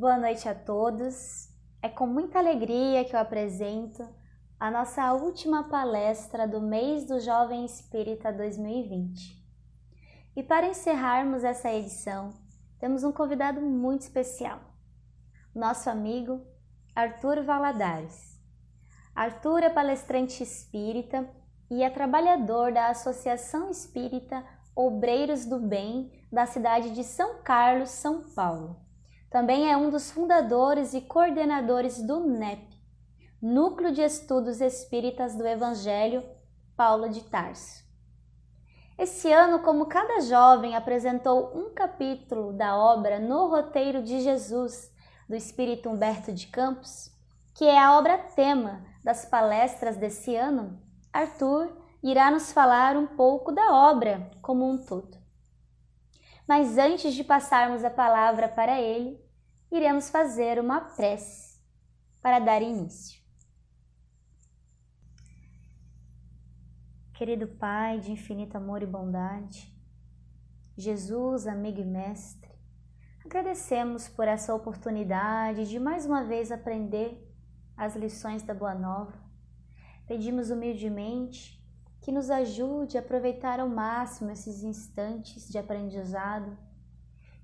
Boa noite a todos. É com muita alegria que eu apresento a nossa última palestra do mês do Jovem Espírita 2020. E para encerrarmos essa edição, temos um convidado muito especial, nosso amigo Arthur Valadares. Arthur é palestrante espírita e é trabalhador da Associação Espírita Obreiros do Bem da cidade de São Carlos, São Paulo. Também é um dos fundadores e coordenadores do NEP, Núcleo de Estudos Espíritas do Evangelho, Paulo de Tarso. Esse ano, como cada jovem apresentou um capítulo da obra No Roteiro de Jesus, do Espírito Humberto de Campos, que é a obra-tema das palestras desse ano, Arthur irá nos falar um pouco da obra como um todo. Mas antes de passarmos a palavra para ele, iremos fazer uma prece para dar início. Querido Pai de infinito amor e bondade, Jesus, amigo e mestre, agradecemos por essa oportunidade de mais uma vez aprender as lições da Boa Nova. Pedimos humildemente que nos ajude a aproveitar ao máximo esses instantes de aprendizado,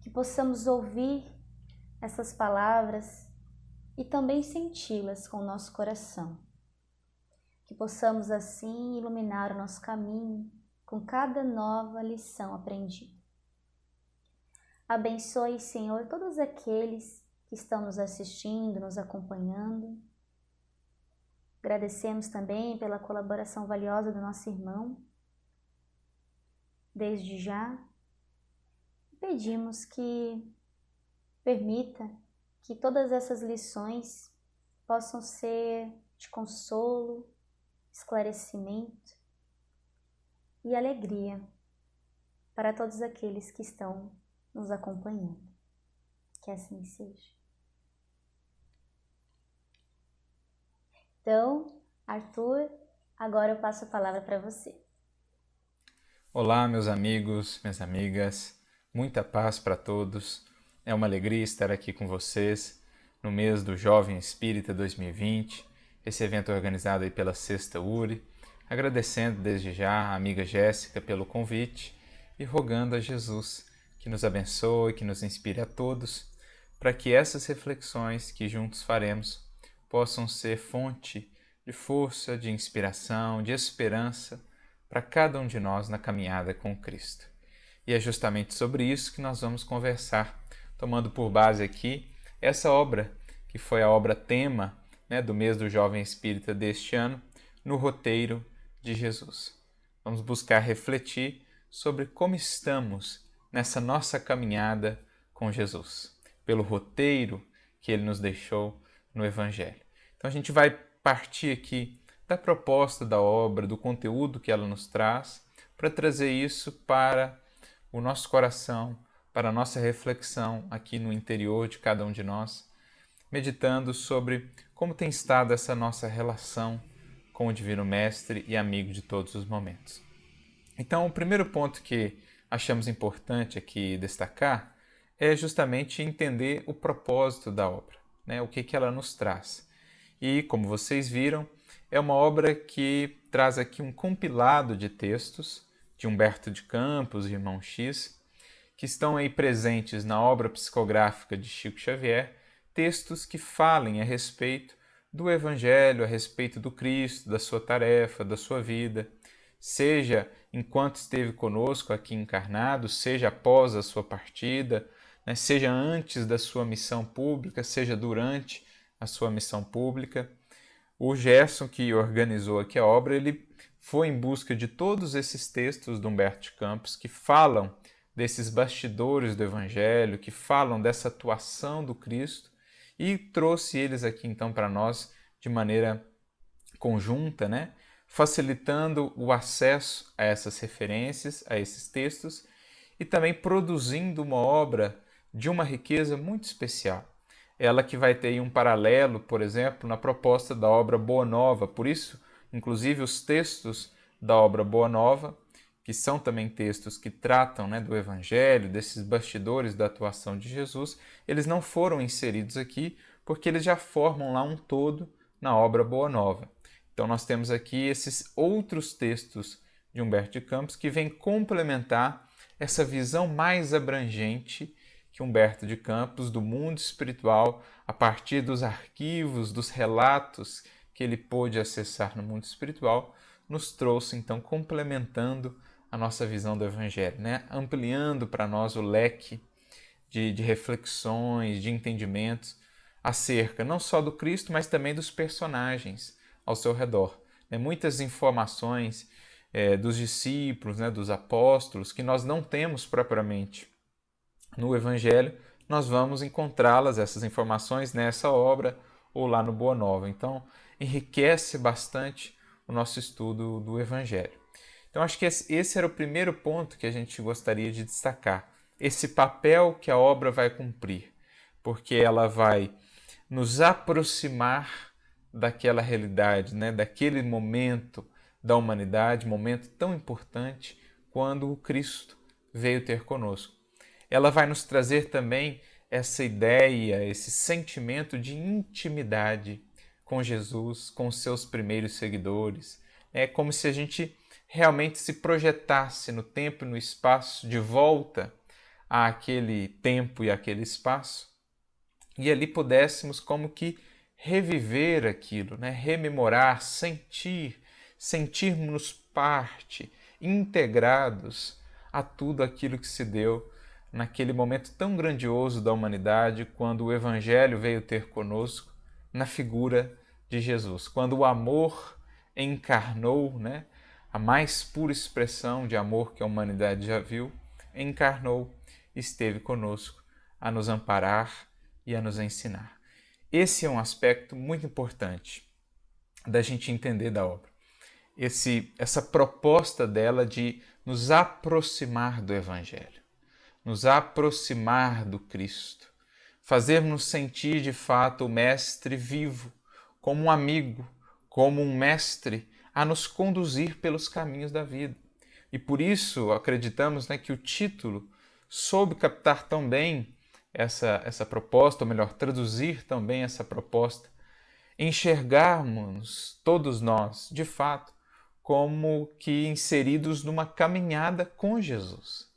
que possamos ouvir essas palavras e também senti-las com o nosso coração, que possamos assim iluminar o nosso caminho com cada nova lição aprendida. Abençoe, Senhor, todos aqueles que estão nos assistindo, nos acompanhando. Agradecemos também pela colaboração valiosa do nosso irmão. Desde já, pedimos que permita que todas essas lições possam ser de consolo, esclarecimento e alegria para todos aqueles que estão nos acompanhando. Que assim seja. Então, Arthur, agora eu passo a palavra para você. Olá, meus amigos, minhas amigas, muita paz para todos. É uma alegria estar aqui com vocês no mês do Jovem Espírita 2020, esse evento organizado aí pela Sexta URI, agradecendo desde já a amiga Jéssica pelo convite e rogando a Jesus que nos abençoe, que nos inspire a todos, para que essas reflexões que juntos faremos possam ser fonte de força, de inspiração, de esperança para cada um de nós na caminhada com Cristo. E é justamente sobre isso que nós vamos conversar, tomando por base aqui essa obra, que foi a obra-tema, do mês do Jovem Espírita deste ano, No Roteiro de Jesus. Vamos buscar refletir sobre como estamos nessa nossa caminhada com Jesus, pelo roteiro que Ele nos deixou no Evangelho. Então a gente vai partir aqui da proposta da obra, do conteúdo que ela nos traz, para trazer isso para o nosso coração, para a nossa reflexão aqui no interior de cada um de nós, meditando sobre como tem estado essa nossa relação com o Divino Mestre e amigo de todos os momentos. Então, o primeiro ponto que achamos importante aqui destacar é justamente entender o propósito da obra, o que ela nos traz. E, como vocês viram, é uma obra que traz aqui um compilado de textos de Humberto de Campos e Irmão X, que estão aí presentes na obra psicográfica de Chico Xavier, textos que falem a respeito do Evangelho, a respeito do Cristo, da sua tarefa, da sua vida, seja enquanto esteve conosco aqui encarnado, seja após a sua partida, seja antes da sua missão pública, seja durante a sua missão pública. O Gerson, que organizou aqui a obra, ele foi em busca de todos esses textos de Humberto de Campos que falam desses bastidores do Evangelho, que falam dessa atuação do Cristo, e trouxe eles aqui então para nós de maneira conjunta, facilitando o acesso a essas referências, a esses textos, e também produzindo uma obra de uma riqueza muito especial. Ela que vai ter um paralelo, por exemplo, na proposta da obra Boa Nova. Por isso, inclusive, os textos da obra Boa Nova, que são também textos que tratam, né, do Evangelho, desses bastidores da atuação de Jesus, eles não foram inseridos aqui porque eles já formam lá um todo na obra Boa Nova. Então nós temos aqui esses outros textos de Humberto de Campos que vêm complementar essa visão mais abrangente que Humberto de Campos do mundo espiritual, a partir dos arquivos, dos relatos que ele pôde acessar no mundo espiritual, nos trouxe, então, complementando a nossa visão do Evangelho, né? Ampliando para nós o leque de reflexões, de entendimentos acerca não só do Cristo, mas também dos personagens ao seu redor. Muitas informações dos discípulos, dos apóstolos, que nós não temos propriamente no Evangelho, nós vamos encontrá-las, essas informações, nessa obra ou lá no Boa Nova. Então, enriquece bastante o nosso estudo do Evangelho. Então, acho que esse era o primeiro ponto que a gente gostaria de destacar. Esse papel que a obra vai cumprir, porque ela vai nos aproximar daquela realidade, daquele momento da humanidade, momento tão importante quando o Cristo veio ter conosco. Ela vai nos trazer também essa ideia, esse sentimento de intimidade com Jesus, com os seus primeiros seguidores. É como se a gente realmente se projetasse no tempo e no espaço, de volta àquele tempo e àquele espaço, e ali pudéssemos como que reviver aquilo, rememorar, sentirmos parte, integrados a tudo aquilo que se deu naquele momento tão grandioso da humanidade, quando o Evangelho veio ter conosco na figura de Jesus, quando o amor encarnou, a mais pura expressão de amor que a humanidade já viu, encarnou, esteve conosco a nos amparar e a nos ensinar. Esse é um aspecto muito importante da gente entender da obra. Essa proposta dela de nos aproximar do Evangelho, nos aproximar do Cristo, fazer-nos sentir de fato o Mestre vivo, como um amigo, como um mestre a nos conduzir pelos caminhos da vida. E por isso acreditamos que o título soube captar tão bem essa proposta, ou melhor, traduzir também essa proposta, enxergarmos todos nós, de fato, como que inseridos numa caminhada com Jesus.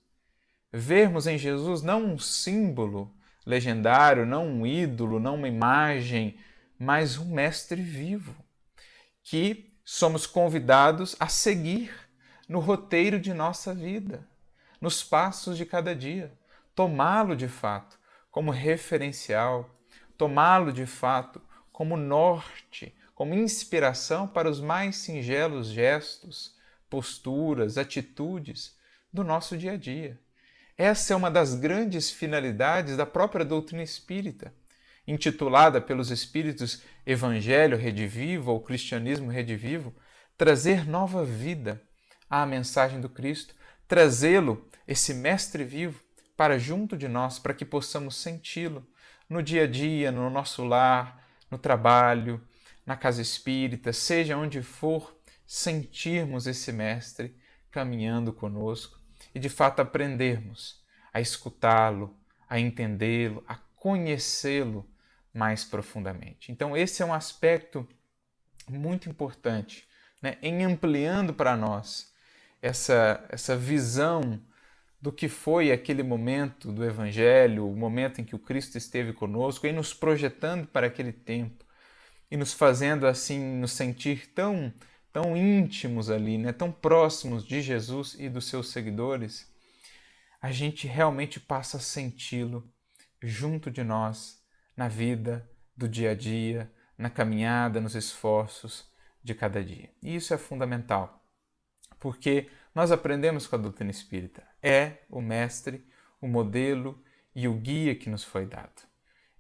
Vermos em Jesus não um símbolo legendário, não um ídolo, não uma imagem, mas um mestre vivo, que somos convidados a seguir no roteiro de nossa vida, nos passos de cada dia, tomá-lo de fato como referencial, tomá-lo de fato como norte, como inspiração para os mais singelos gestos, posturas, atitudes do nosso dia a dia. Essa é uma das grandes finalidades da própria doutrina espírita, intitulada pelos espíritos Evangelho Redivivo ou Cristianismo Redivivo, trazer nova vida à mensagem do Cristo, trazê-lo, esse mestre vivo, para junto de nós, para que possamos senti-lo no dia a dia, no nosso lar, no trabalho, na casa espírita, seja onde for, sentirmos esse mestre caminhando conosco e de fato aprendermos a escutá-lo, a entendê-lo, a conhecê-lo mais profundamente. Então esse é um aspecto muito importante, em ampliando para nós essa visão do que foi aquele momento do Evangelho, o momento em que o Cristo esteve conosco, e nos projetando para aquele tempo, e nos fazendo assim nos sentir tão íntimos ali, tão próximos de Jesus e dos seus seguidores, a gente realmente passa a senti-lo junto de nós, na vida do dia a dia, na caminhada, nos esforços de cada dia. E isso é fundamental, porque nós aprendemos com a doutrina espírita. É o mestre, o modelo e o guia que nos foi dado.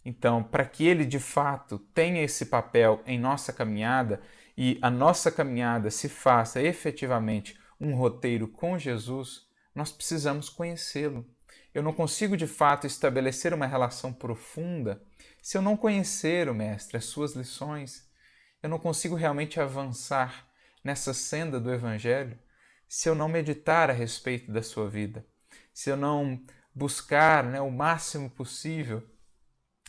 Então, para que ele de fato tenha esse papel em nossa caminhada e a nossa caminhada se faça efetivamente um roteiro com Jesus, nós precisamos conhecê-lo. Eu não consigo de fato estabelecer uma relação profunda se eu não conhecer o Mestre, as suas lições. Eu não consigo realmente avançar nessa senda do Evangelho se eu não meditar a respeito da sua vida, se eu não buscar, o máximo possível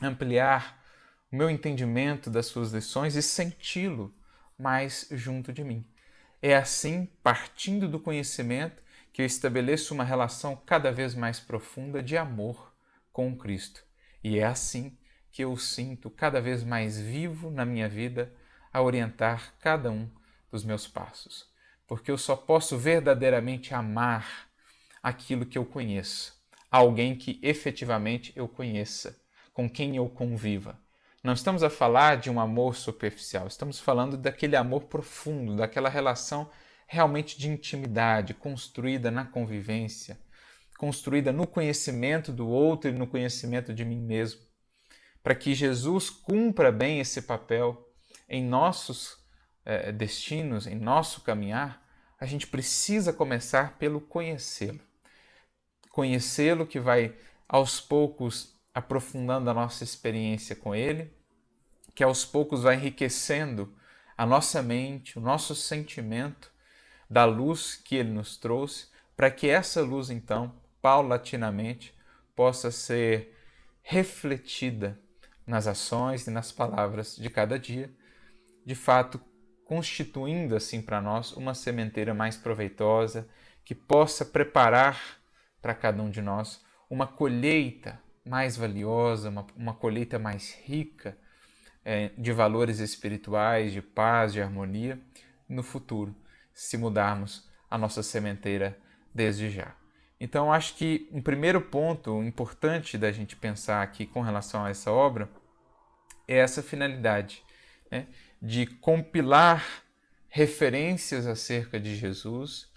ampliar o meu entendimento das suas lições e senti-lo mais junto de mim. É assim, partindo do conhecimento, que eu estabeleço uma relação cada vez mais profunda de amor com Cristo. E é assim que eu o sinto cada vez mais vivo na minha vida a orientar cada um dos meus passos. Porque eu só posso verdadeiramente amar aquilo que eu conheço, alguém que efetivamente eu conheça, com quem eu conviva. Não estamos a falar de um amor superficial, estamos falando daquele amor profundo, daquela relação realmente de intimidade, construída na convivência, construída no conhecimento do outro e no conhecimento de mim mesmo. Para que Jesus cumpra bem esse papel em nossos destinos, em nosso caminhar, a gente precisa começar pelo conhecê-lo. Conhecê-lo que vai aos poucos aprofundando a nossa experiência com ele, que aos poucos vai enriquecendo a nossa mente, o nosso sentimento da luz que ele nos trouxe, para que essa luz, então, paulatinamente, possa ser refletida nas ações e nas palavras de cada dia, de fato, constituindo assim para nós uma sementeira mais proveitosa, que possa preparar para cada um de nós uma colheita mais valiosa, uma colheita mais rica de valores espirituais, de paz, de harmonia no futuro, se mudarmos a nossa sementeira desde já. Então, acho que um primeiro ponto importante da gente pensar aqui com relação a essa obra é essa finalidade, de compilar referências acerca de Jesus,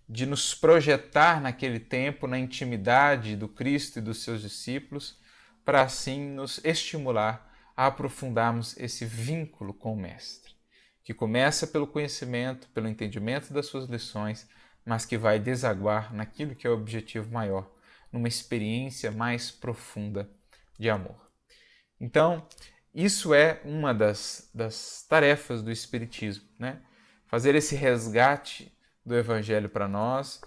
de nos projetar naquele tempo, na intimidade do Cristo e dos seus discípulos, para assim nos estimular a aprofundarmos esse vínculo com o Mestre, que começa pelo conhecimento, pelo entendimento das suas lições, mas que vai desaguar naquilo que é o objetivo maior, numa experiência mais profunda de amor. Então, isso é uma das tarefas do Espiritismo, fazer esse resgate do Evangelho para nós,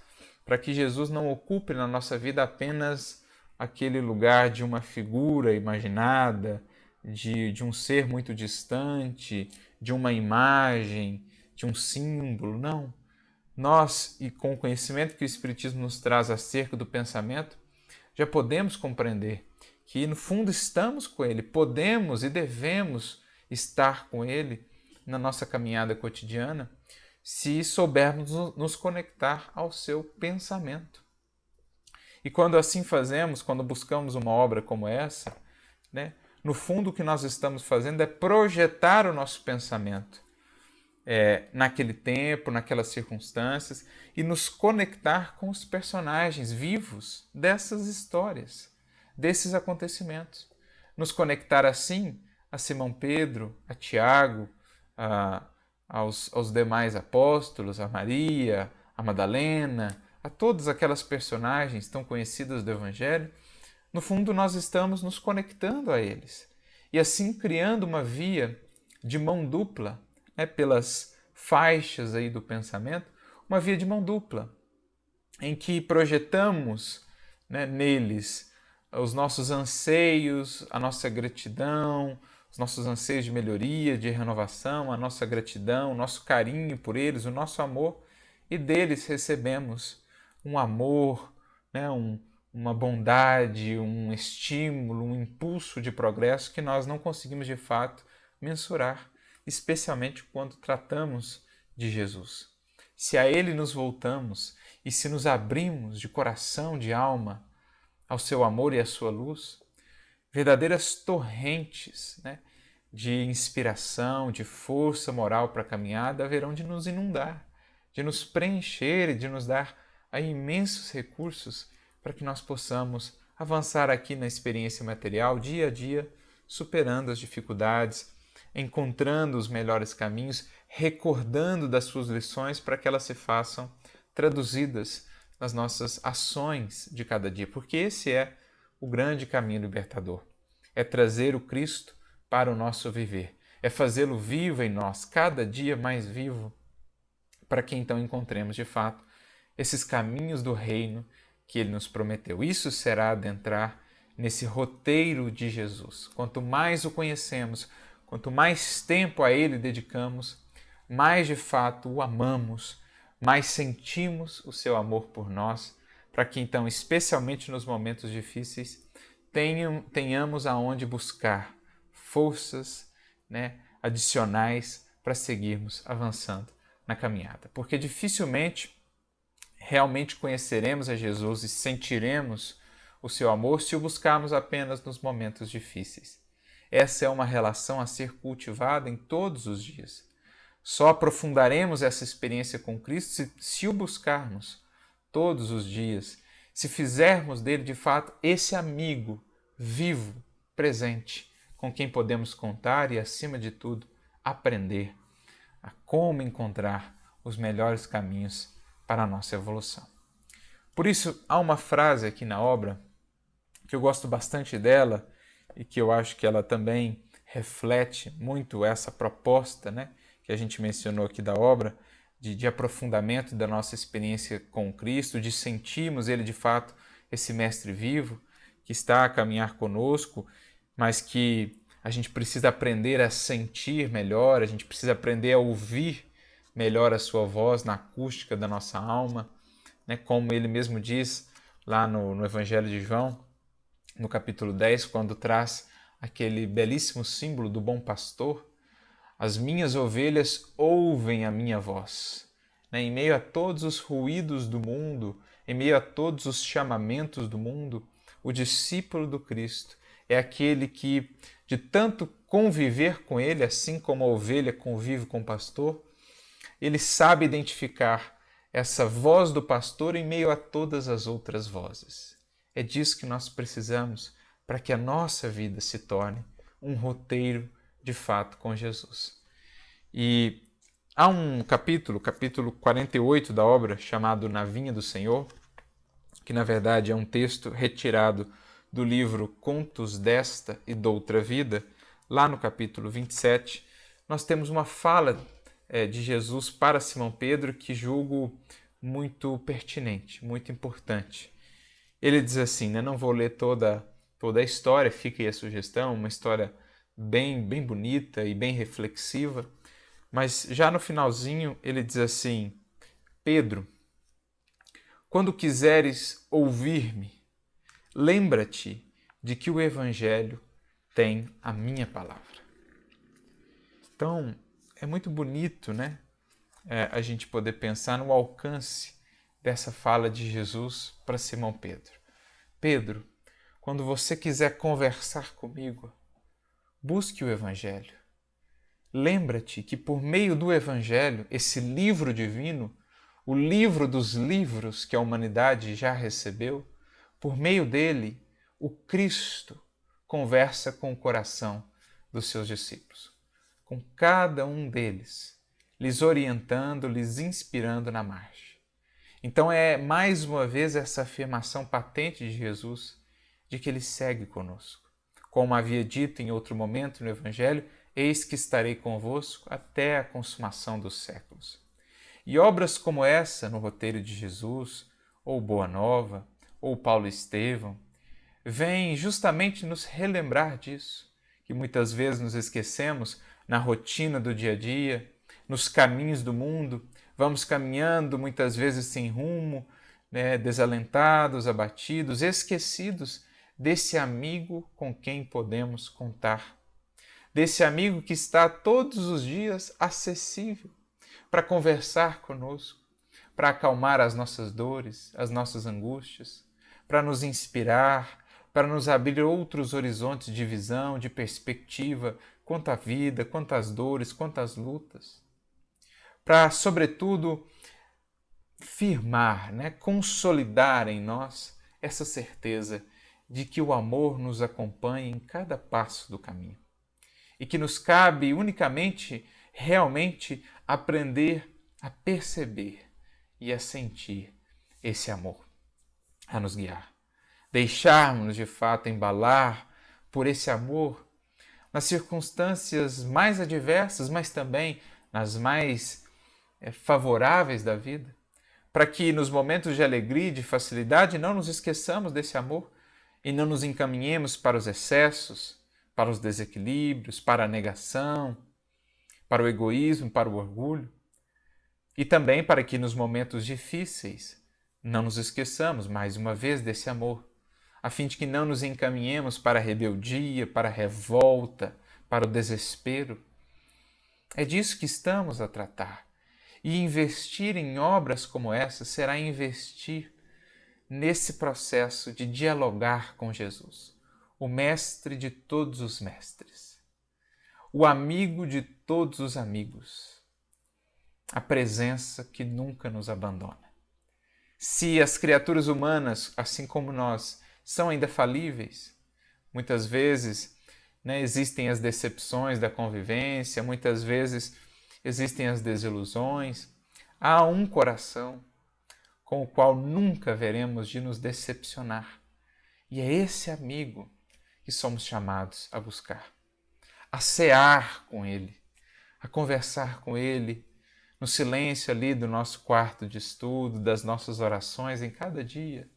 para que Jesus não ocupe na nossa vida apenas aquele lugar de uma figura imaginada, de um ser muito distante, de uma imagem, de um símbolo. Não. Nós, e com o conhecimento que o Espiritismo nos traz acerca do pensamento, já podemos compreender que, no fundo, estamos com Ele, podemos e devemos estar com Ele na nossa caminhada cotidiana, se soubermos nos conectar ao seu pensamento. E quando assim fazemos, quando buscamos uma obra como essa, no fundo o que nós estamos fazendo é projetar o nosso pensamento naquele tempo, naquelas circunstâncias, e nos conectar com os personagens vivos dessas histórias, desses acontecimentos. Nos conectar assim a Simão Pedro, a Tiago, aos demais apóstolos, a Maria, a Madalena, a todas aquelas personagens tão conhecidas do Evangelho. No fundo, nós estamos nos conectando a eles e assim criando uma via de mão dupla, pelas faixas aí do pensamento, uma via de mão dupla, em que projetamos neles os nossos anseios, a nossa gratidão, os nossos anseios de melhoria, de renovação, a nossa gratidão, o nosso carinho por eles, o nosso amor, e deles recebemos um amor, uma bondade, um estímulo, um impulso de progresso que nós não conseguimos de fato mensurar, especialmente quando tratamos de Jesus. Se a Ele nos voltamos e se nos abrimos de coração, de alma, ao seu amor e à sua luz, verdadeiras torrentes de inspiração, de força moral para a caminhada haverão de nos inundar, de nos preencher e de nos dar imensos recursos para que nós possamos avançar aqui na experiência material, dia a dia, superando as dificuldades, encontrando os melhores caminhos, recordando das suas lições para que elas se façam traduzidas nas nossas ações de cada dia, porque esse é o grande caminho libertador. É trazer o Cristo para o nosso viver, é fazê-lo vivo em nós, cada dia mais vivo, para que então encontremos de fato esses caminhos do reino que ele nos prometeu. Isso será adentrar nesse roteiro de Jesus. Quanto mais o conhecemos, quanto mais tempo a ele dedicamos, mais de fato o amamos, mais sentimos o seu amor por nós, para que então, especialmente nos momentos difíceis, tenhamos aonde buscar forças, adicionais para seguirmos avançando na caminhada. Porque dificilmente realmente conheceremos a Jesus e sentiremos o seu amor se o buscarmos apenas nos momentos difíceis. Essa é uma relação a ser cultivada em todos os dias. Só aprofundaremos essa experiência com Cristo se o buscarmos todos os dias, se fizermos dele de fato esse amigo vivo, presente, com quem podemos contar e, acima de tudo, aprender a como encontrar os melhores caminhos para a nossa evolução. Por isso, há uma frase aqui na obra que eu gosto bastante dela e que eu acho que ela também reflete muito essa proposta, que a gente mencionou aqui da obra, de aprofundamento da nossa experiência com Cristo, de sentirmos Ele de fato, esse Mestre vivo, que está a caminhar conosco, mas que a gente precisa aprender a sentir melhor, a gente precisa aprender a ouvir melhor a sua voz na acústica da nossa alma, como ele mesmo diz lá no Evangelho de João, no capítulo 10, quando traz aquele belíssimo símbolo do bom pastor: as minhas ovelhas ouvem a minha voz. Em meio a todos os ruídos do mundo, em meio a todos os chamamentos do mundo, o discípulo do Cristo é aquele que, de tanto conviver com ele, assim como a ovelha convive com o pastor, ele sabe identificar essa voz do pastor em meio a todas as outras vozes. É disso que nós precisamos para que a nossa vida se torne um roteiro de fato com Jesus. E há um capítulo 48 da obra, chamado Na Vinha do Senhor, que na verdade é um texto retirado do livro Contos desta e Doutra Vida. Lá no capítulo 27, nós temos uma fala de Jesus para Simão Pedro que julgo muito pertinente, muito importante. Ele diz assim, não vou ler toda a história, fica aí a sugestão, uma história bem bonita e bem reflexiva, mas já no finalzinho ele diz assim: Pedro, quando quiseres ouvir-me, lembra-te de que o Evangelho tem a minha palavra. Então, é muito bonito, a gente poder pensar no alcance dessa fala de Jesus para Simão Pedro. Pedro, quando você quiser conversar comigo, busque o Evangelho. Lembra-te que por meio do Evangelho, esse livro divino, o livro dos livros que a humanidade já recebeu, por meio dele, o Cristo conversa com o coração dos seus discípulos, com cada um deles, lhes orientando, lhes inspirando na marcha. Então é mais uma vez essa afirmação patente de Jesus de que ele segue conosco. Como havia dito em outro momento no Evangelho, eis que estarei convosco até a consumação dos séculos. E obras como essa, no roteiro de Jesus, ou Boa Nova, ou Paulo Estevão, vêm justamente nos relembrar disso, que muitas vezes nos esquecemos na rotina do dia a dia, nos caminhos do mundo, vamos caminhando muitas vezes sem rumo, desalentados, abatidos, esquecidos desse amigo com quem podemos contar, desse amigo que está todos os dias acessível para conversar conosco, para acalmar as nossas dores, as nossas angústias, para nos inspirar, para nos abrir outros horizontes de visão, de perspectiva, quanto à vida, quanto às dores, quanto às lutas. Para, sobretudo, firmar, consolidar em nós essa certeza de que o amor nos acompanha em cada passo do caminho e que nos cabe unicamente, realmente, aprender a perceber e a sentir esse amor, a nos guiar. Deixarmos, de fato, embalar por esse amor nas circunstâncias mais adversas, mas também nas mais favoráveis da vida, para que nos momentos de alegria e de facilidade não nos esqueçamos desse amor e não nos encaminhemos para os excessos, para os desequilíbrios, para a negação, para o egoísmo, para o orgulho. E também para que nos momentos difíceis não nos esqueçamos mais uma vez desse amor, a fim de que não nos encaminhemos para a rebeldia, para a revolta, para o desespero. É disso que estamos a tratar. E investir em obras como essa será investir nesse processo de dialogar com Jesus, o mestre de todos os mestres, o amigo de todos os amigos, a presença que nunca nos abandona. Se as criaturas humanas, assim como nós, são ainda falíveis, muitas vezes existem as decepções da convivência, muitas vezes existem as desilusões, há um coração com o qual nunca veremos de nos decepcionar. E é esse amigo que somos chamados a buscar, a cear com ele, a conversar com ele, no silêncio ali do nosso quarto de estudo, das nossas orações em cada dia.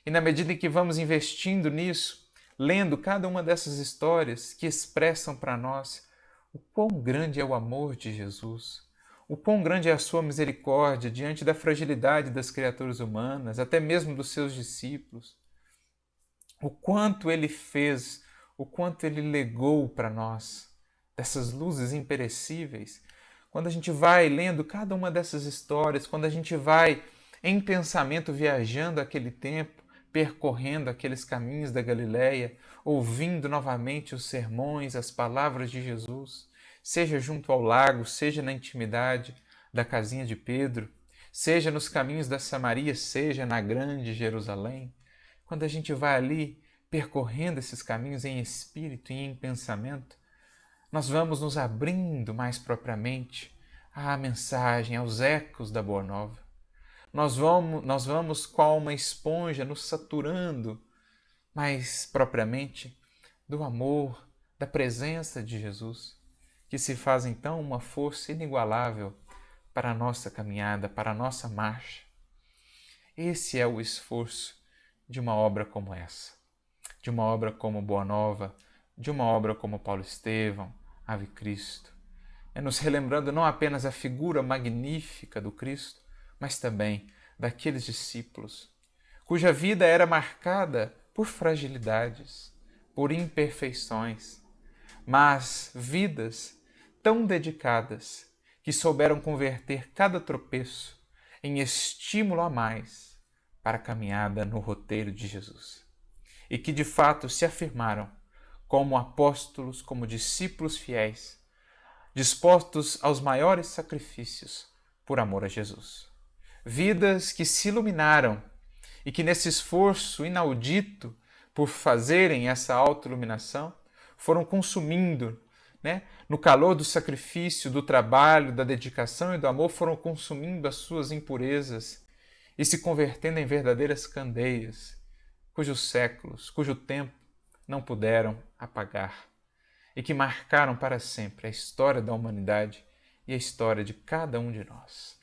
E na medida em que vamos investindo nisso, lendo cada uma dessas histórias que expressam para nós o quão grande é o amor de Jesus, o quão grande é a sua misericórdia diante da fragilidade das criaturas humanas, até mesmo dos seus discípulos, o quanto ele fez, o quanto ele legou para nós, dessas luzes imperecíveis. Quando a gente vai lendo cada uma dessas histórias, quando a gente vai em pensamento viajando aquele tempo, percorrendo aqueles caminhos da Galileia, ouvindo novamente os sermões, as palavras de Jesus, seja junto ao lago, seja na intimidade da casinha de Pedro, seja nos caminhos da Samaria, seja na grande Jerusalém, quando a gente vai ali percorrendo esses caminhos em espírito e em pensamento, nós vamos nos abrindo mais propriamente à mensagem, aos ecos da Boa Nova. Nós vamos qual uma esponja nos saturando mais propriamente do amor, da presença de Jesus, que se faz então uma força inigualável para a nossa caminhada, para a nossa marcha. Esse é o esforço de uma obra como essa, de uma obra como Boa Nova, de uma obra como Paulo Estevão, Ave Cristo. É nos relembrando não apenas a figura magnífica do Cristo, mas também daqueles discípulos, cuja vida era marcada por fragilidades, por imperfeições, mas vidas tão dedicadas que souberam converter cada tropeço em estímulo a mais para a caminhada no roteiro de Jesus. E que de fato se afirmaram como apóstolos, como discípulos fiéis, dispostos aos maiores sacrifícios por amor a Jesus. Vidas que se iluminaram e que nesse esforço inaudito por fazerem essa autoiluminação, foram consumindo, no calor do sacrifício, do trabalho, da dedicação e do amor, foram consumindo as suas impurezas e se convertendo em verdadeiras candeias, cujos séculos, cujo tempo não puderam apagar e que marcaram para sempre a história da humanidade e a história de cada um de nós.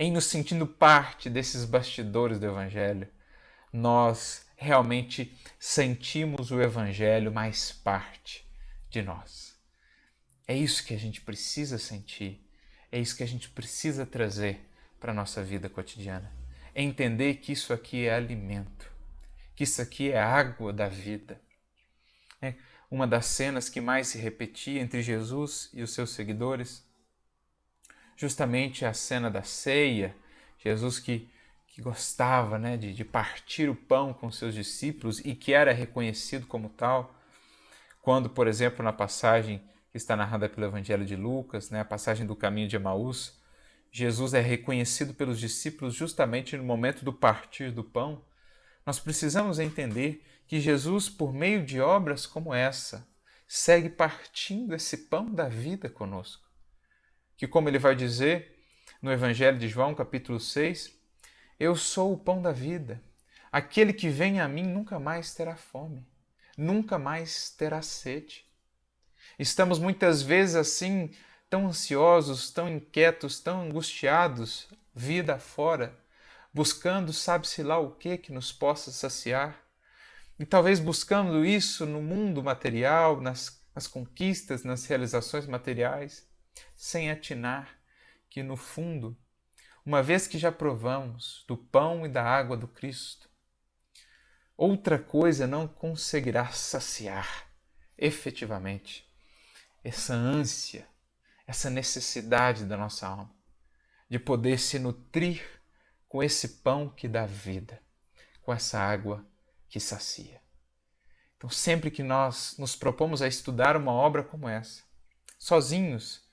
Em nos sentindo parte desses bastidores do Evangelho, nós realmente sentimos o Evangelho mais parte de nós. É isso que a gente precisa sentir, é isso que a gente precisa trazer para a nossa vida cotidiana. É entender que isso aqui é alimento, que isso aqui é água da vida. Uma das cenas que mais se repetia entre Jesus e os seus seguidores, justamente a cena da ceia, Jesus que gostava de partir o pão com seus discípulos e que era reconhecido como tal, quando, por exemplo, na passagem que está narrada pelo Evangelho de Lucas, a passagem do caminho de Emaús, Jesus é reconhecido pelos discípulos justamente no momento do partir do pão. Nós precisamos entender que Jesus, por meio de obras como essa, segue partindo esse pão da vida conosco. Que, como ele vai dizer no Evangelho de João, capítulo 6, eu sou o pão da vida. Aquele que vem a mim nunca mais terá fome, nunca mais terá sede. Estamos muitas vezes assim, tão ansiosos, tão inquietos, tão angustiados, vida afora, buscando sabe-se lá o que nos possa saciar. E talvez buscando isso no mundo material, nas conquistas, nas realizações materiais, sem atinar que no fundo, uma vez que já provamos do pão e da água do Cristo, outra coisa não conseguirá saciar efetivamente essa ânsia, essa necessidade da nossa alma, de poder se nutrir com esse pão que dá vida, com essa água que sacia. Então, sempre que nós nos propomos a estudar uma obra como essa, sozinhos,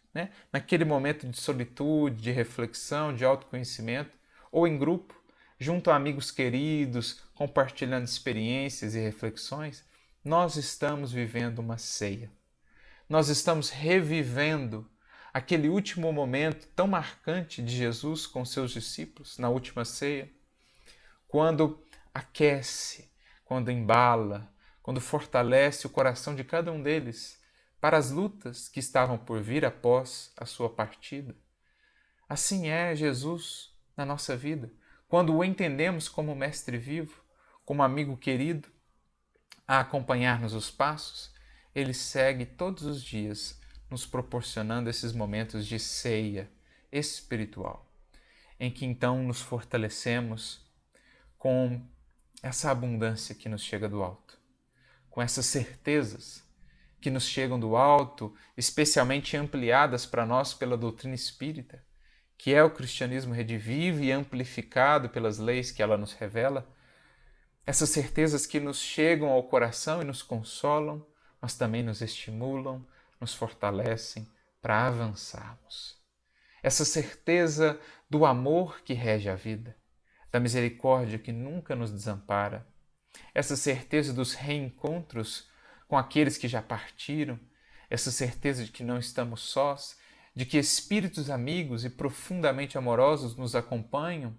naquele momento de solitude, de reflexão, de autoconhecimento, ou em grupo, junto a amigos queridos, compartilhando experiências e reflexões, nós estamos vivendo uma ceia. Nós estamos revivendo aquele último momento tão marcante de Jesus com seus discípulos na última ceia, quando aquece, quando embala, quando fortalece o coração de cada um deles para as lutas que estavam por vir após a sua partida. Assim é Jesus na nossa vida, quando o entendemos como mestre vivo, como amigo querido, a acompanhar-nos os passos, ele segue todos os dias nos proporcionando esses momentos de ceia espiritual, em que então nos fortalecemos com essa abundância que nos chega do alto, com essas certezas que nos chegam do alto, especialmente ampliadas para nós pela doutrina espírita, que é o cristianismo redivivo e amplificado pelas leis que ela nos revela, essas certezas que nos chegam ao coração e nos consolam, mas também nos estimulam, nos fortalecem para avançarmos. Essa certeza do amor que rege a vida, da misericórdia que nunca nos desampara, essa certeza dos reencontros com aqueles que já partiram, essa certeza de que não estamos sós, de que espíritos amigos e profundamente amorosos nos acompanham,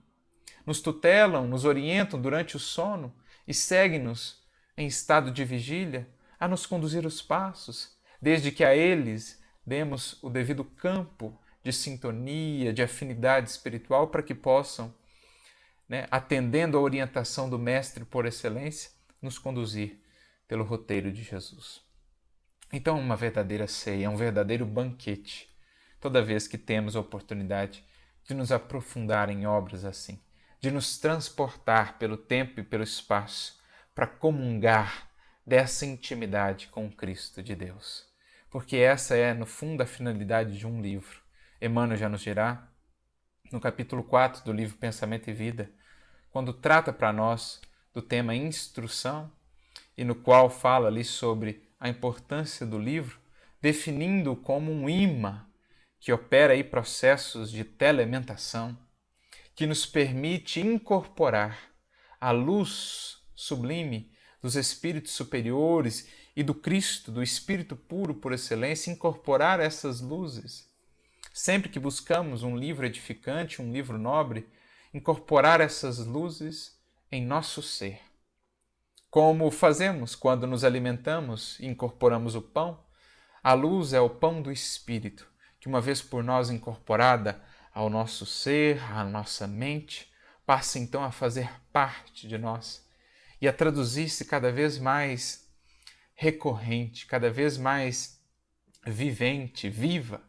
nos tutelam, nos orientam durante o sono e seguem-nos em estado de vigília a nos conduzir os passos, desde que a eles demos o devido campo de sintonia, de afinidade espiritual para que possam, atendendo à orientação do Mestre por excelência, nos conduzir pelo roteiro de Jesus. Então, uma verdadeira ceia, um verdadeiro banquete, toda vez que temos a oportunidade de nos aprofundar em obras assim, de nos transportar pelo tempo e pelo espaço para comungar dessa intimidade com o Cristo de Deus. Porque essa é, no fundo, a finalidade de um livro. Emmanuel já nos dirá, no capítulo 4 do livro Pensamento e Vida, quando trata para nós do tema instrução, e no qual fala ali sobre a importância do livro, definindo como um imã que opera aí processos de telementação, que nos permite incorporar a luz sublime dos espíritos superiores e do Cristo, do Espírito puro por excelência, incorporar essas luzes. Sempre que buscamos um livro edificante, um livro nobre, incorporar essas luzes em nosso ser. Como fazemos quando nos alimentamos e incorporamos o pão, a luz é o pão do Espírito, que uma vez por nós incorporada ao nosso ser, à nossa mente, passa então a fazer parte de nós e a traduzir-se cada vez mais recorrente, cada vez mais vivente, viva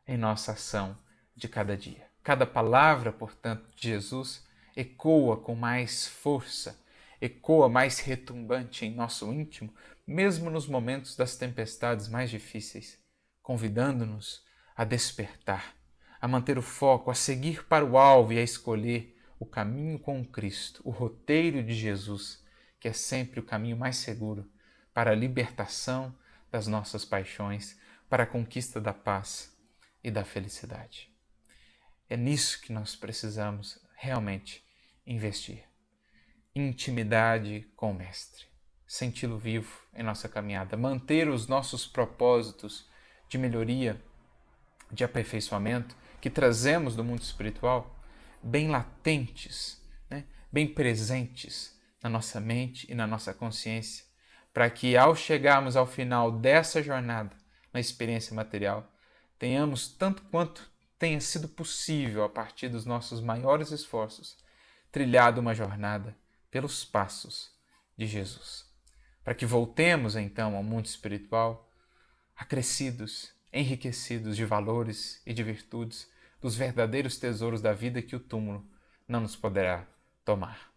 em nossa ação de cada dia. Cada palavra, portanto, de Jesus ecoa com mais força, ecoa mais retumbante em nosso íntimo, mesmo nos momentos das tempestades mais difíceis, convidando-nos a despertar, a manter o foco, a seguir para o alvo e a escolher o caminho com o Cristo, o roteiro de Jesus, que é sempre o caminho mais seguro para a libertação das nossas paixões, para a conquista da paz e da felicidade. É nisso que nós precisamos realmente investir. Intimidade com o Mestre, senti-lo vivo em nossa caminhada, manter os nossos propósitos de melhoria, de aperfeiçoamento que trazemos do mundo espiritual bem latentes, bem presentes na nossa mente e na nossa consciência, para que ao chegarmos ao final dessa jornada na experiência material, tenhamos tanto quanto tenha sido possível, a partir dos nossos maiores esforços, trilhado uma jornada pelos passos de Jesus. Para que voltemos então ao mundo espiritual acrescidos, enriquecidos de valores e de virtudes, dos verdadeiros tesouros da vida que o túmulo não nos poderá tomar.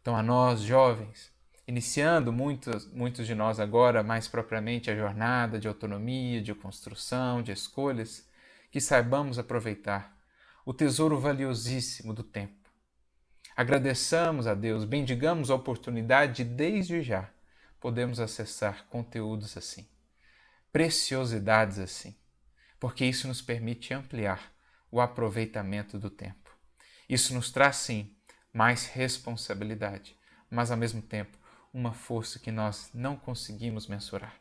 Então, a nós, jovens, iniciando muitos de nós agora, mais propriamente, a jornada de autonomia, de construção, de escolhas, que saibamos aproveitar o tesouro valiosíssimo do tempo. Agradeçamos a Deus, bendigamos a oportunidade de, desde já, podemos acessar conteúdos assim, preciosidades assim, porque isso nos permite ampliar o aproveitamento do tempo. Isso nos traz, sim, mais responsabilidade, mas, ao mesmo tempo, uma força que nós não conseguimos mensurar,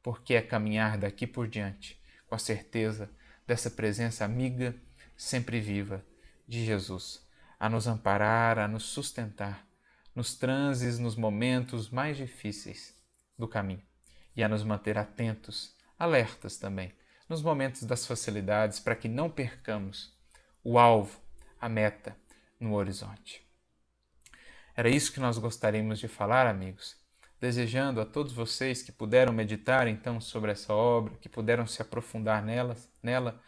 porque é caminhar daqui por diante com a certeza dessa presença amiga, sempre viva, de Jesus, a nos amparar, a nos sustentar nos transes, nos momentos mais difíceis do caminho e a nos manter atentos, alertas também, nos momentos das facilidades, para que não percamos o alvo, a meta no horizonte. Era isso que nós gostaríamos de falar, amigos, desejando a todos vocês que puderam meditar então sobre essa obra, que puderam se aprofundar nela,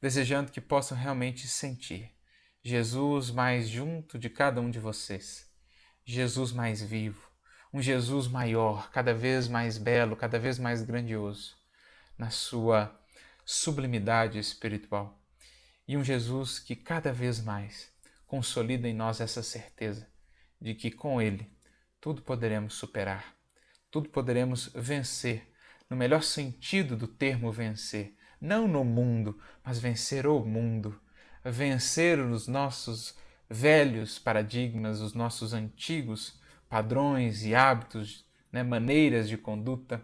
desejando que possam realmente sentir Jesus mais junto de cada um de vocês, Jesus mais vivo, um Jesus maior, cada vez mais belo, cada vez mais grandioso, na sua sublimidade espiritual, e um Jesus que cada vez mais consolida em nós essa certeza de que com Ele tudo poderemos superar, tudo poderemos vencer, no melhor sentido do termo vencer, não no mundo, mas vencer o mundo, vencer os nossos velhos paradigmas, os nossos antigos padrões e hábitos, maneiras de conduta,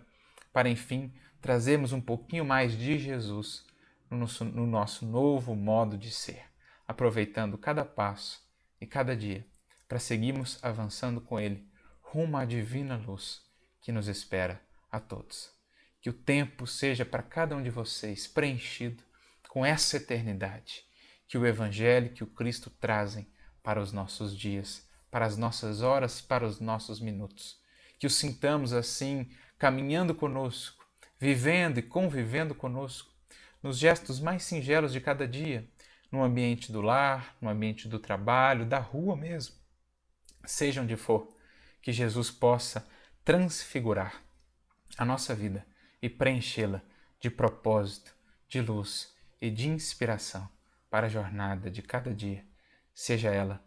para enfim trazermos um pouquinho mais de Jesus no nosso novo modo de ser, aproveitando cada passo e cada dia para seguirmos avançando com Ele rumo à divina luz que nos espera a todos. Que o tempo seja para cada um de vocês preenchido com essa eternidade que o Evangelho, que o Cristo trazem para os nossos dias, para as nossas horas, para os nossos minutos. Que o sintamos assim, caminhando conosco, vivendo e convivendo conosco, nos gestos mais singelos de cada dia, no ambiente do lar, no ambiente do trabalho, da rua mesmo, seja onde for, que Jesus possa transfigurar a nossa vida e preenchê-la de propósito, de luz e de inspiração para a jornada de cada dia, seja ela,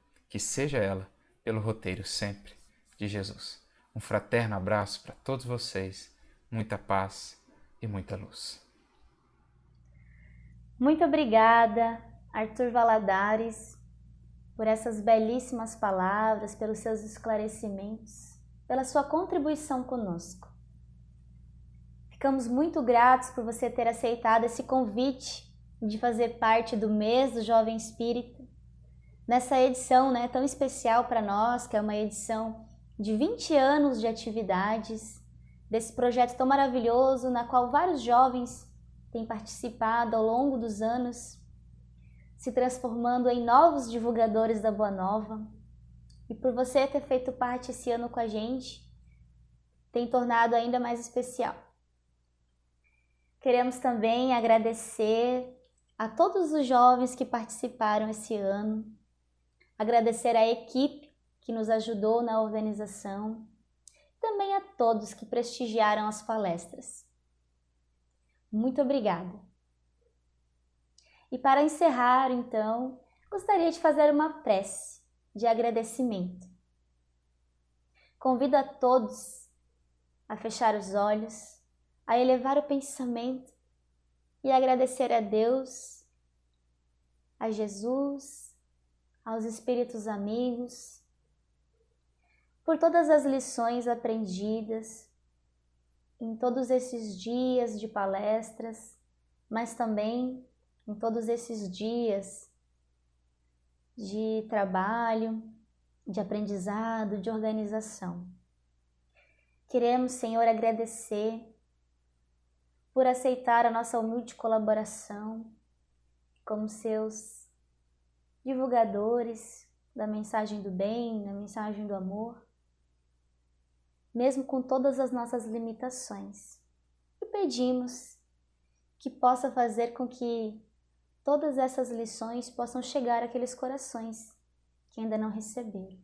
pelo roteiro sempre de Jesus. Um fraterno abraço para todos vocês, muita paz e muita luz. Muito obrigada, Arthur Valadares, por essas belíssimas palavras, pelos seus esclarecimentos, pela sua contribuição conosco. Ficamos muito gratos por você ter aceitado esse convite de fazer parte do mês do Jovem Espírita, nessa edição tão especial para nós, que é uma edição de 20 anos de atividades, desse projeto tão maravilhoso, na qual vários jovens têm participado ao longo dos anos, se transformando em novos divulgadores da Boa Nova. E por você ter feito parte esse ano com a gente, tem tornado ainda mais especial. Queremos também agradecer a todos os jovens que participaram esse ano, agradecer à equipe que nos ajudou na organização, também a todos que prestigiaram as palestras. Muito obrigada! E para encerrar, então, gostaria de fazer uma prece de agradecimento. Convido a todos a fechar os olhos, a elevar o pensamento e agradecer a Deus, a Jesus, aos Espíritos amigos, por todas as lições aprendidas em todos esses dias de palestras, mas também em todos esses dias de trabalho, de aprendizado, de organização. Queremos, Senhor, agradecer por aceitar a nossa humilde colaboração, como seus divulgadores da mensagem do bem, da mensagem do amor, mesmo com todas as nossas limitações. E pedimos que possa fazer com que todas essas lições possam chegar àqueles corações que ainda não receberam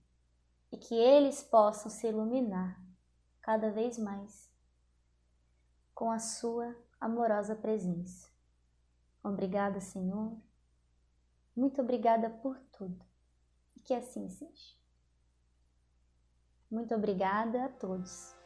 e que eles possam se iluminar cada vez mais com a sua amorosa presença. Obrigada, Senhor. Muito obrigada por tudo. E que assim seja. Muito obrigada a todos.